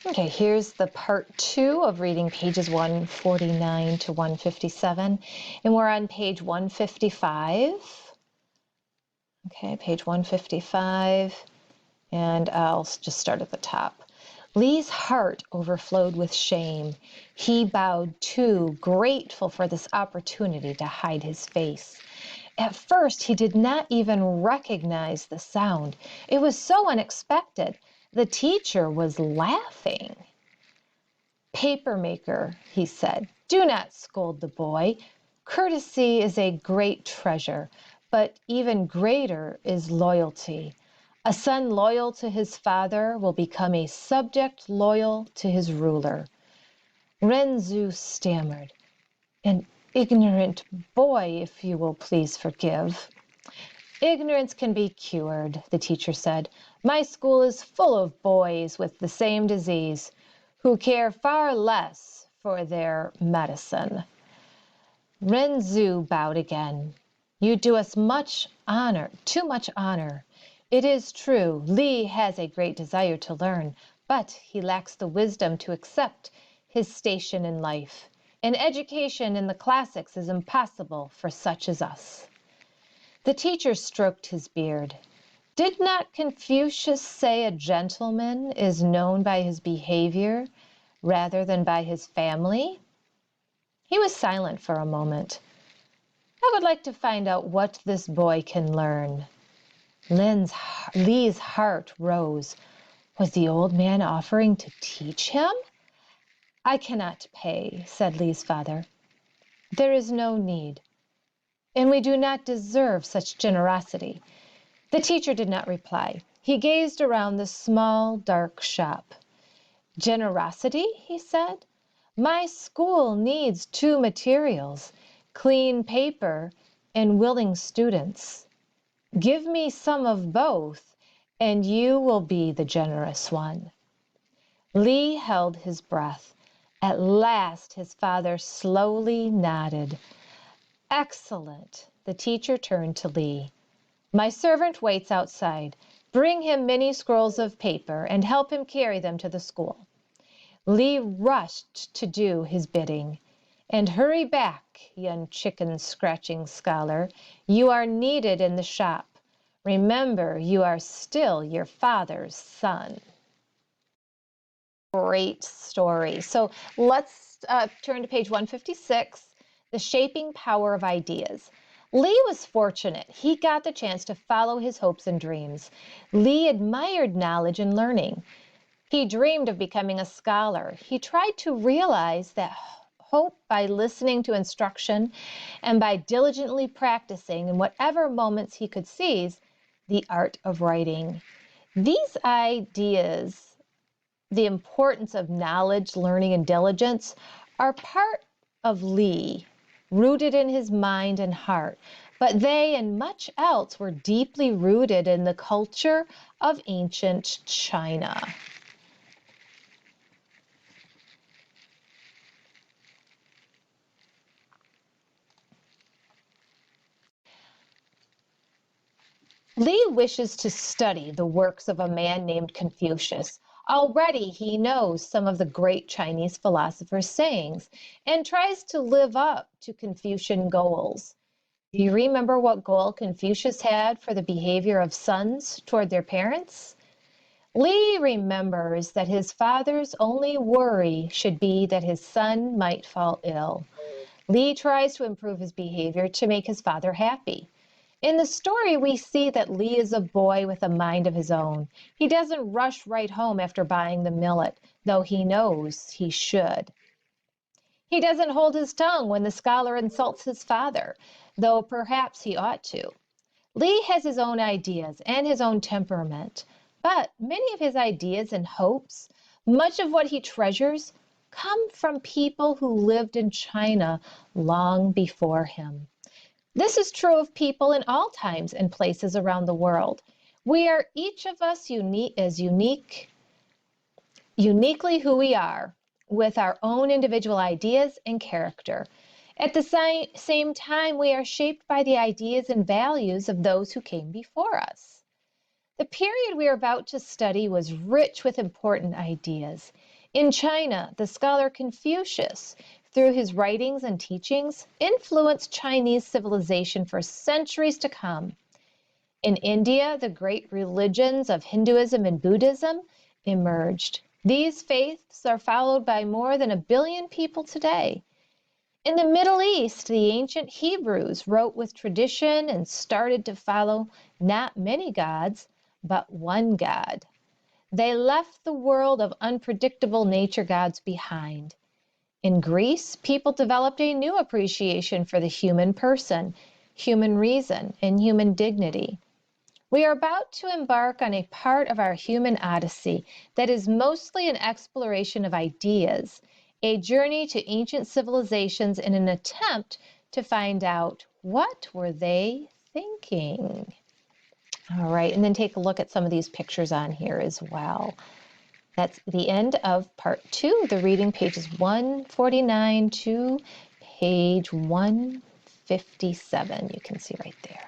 Okay, here's the part 2 of reading pages 149 to 157, and we're on page 155. Okay, page 155, and I'll just start at the top. Lee's heart overflowed with shame. He bowed too, grateful for this opportunity to hide his face. At first, he did not even recognize the sound. It was so unexpected. The teacher was laughing. "Papermaker," he said, "do not scold the boy. Courtesy is a great treasure, but even greater is loyalty. A son loyal to his father will become a subject loyal to his ruler." Renzu stammered. "An ignorant boy, if you will please forgive." "Ignorance can be cured," the teacher said. "My school is full of boys with the same disease, who care far less for their medicine." Renzu bowed again. "You do us much honor, too much honor. It is true, Lee has a great desire to learn, but he lacks the wisdom to accept his station in life. An education in the classics is impossible for such as us." The teacher stroked his beard. "Did not Confucius say a gentleman is known by his behavior rather than by his family?" He was silent for a moment. "I would like to find out what this boy can learn." Lee's heart rose. Was the old man offering to teach him? "I cannot pay," said Lee's father. "There is no need, and we do not deserve such generosity." The teacher did not reply. He gazed around the small, dark shop. "Generosity?" he said. "My school needs two materials, clean paper and willing students. Give me some of both, and you will be the generous one." Lee held his breath. At last his father slowly nodded. "Excellent." The teacher turned to Lee. "My servant waits outside. Bring him many scrolls of paper and help him carry them to the school." Lee rushed to do his bidding. "And hurry back, young chicken-scratching scholar. You are needed in the shop. Remember, you are still your father's son." Great story. So let's turn to page 156, The Shaping Power of Ideas. Lee was fortunate. He got the chance to follow his hopes and dreams. Lee admired knowledge and learning. He dreamed of becoming a scholar. He tried to realize that hope by listening to instruction and by diligently practicing in whatever moments he could seize the art of writing. These ideas, the importance of knowledge, learning, and diligence, are part of Lee, rooted in his mind and heart, but they and much else were deeply rooted in the culture of ancient China. Lee wishes to study the works of a man named Confucius. Already he knows some of the great Chinese philosophers' sayings and tries to live up to Confucian goals. Do you remember what goal Confucius had for the behavior of sons toward their parents? Lee remembers that his father's only worry should be that his son might fall ill. Lee tries to improve his behavior to make his father happy. In the story, we see that Lee is a boy with a mind of his own. He doesn't rush right home after buying the millet, though he knows he should. He doesn't hold his tongue when the scholar insults his father, though perhaps he ought to. Lee has his own ideas and his own temperament, but many of his ideas and hopes, much of what he treasures, come from people who lived in China long before him. This is true of people in all times and places around the world. We are each of us uniquely who we are, with our own individual ideas and character. At the same time, we are shaped by the ideas and values of those who came before us. The period we are about to study was rich with important ideas. In China, the scholar Confucius, through his writings and teachings, influenced Chinese civilization for centuries to come. In India, the great religions of Hinduism and Buddhism emerged. These faiths are followed by more than 1 billion people today. In the Middle East, the ancient Hebrews wrote with tradition and started to follow not many gods, but one God. They left the world of unpredictable nature gods behind. In Greece, people developed a new appreciation for the human person, human reason, and human dignity. We are about to embark on a part of our human odyssey that is mostly an exploration of ideas, a journey to ancient civilizations in an attempt to find out what were they thinking. All right, and then take a look at some of these pictures on here as well. That's the end of part 2, the reading pages 149 to page 157. You can see right there.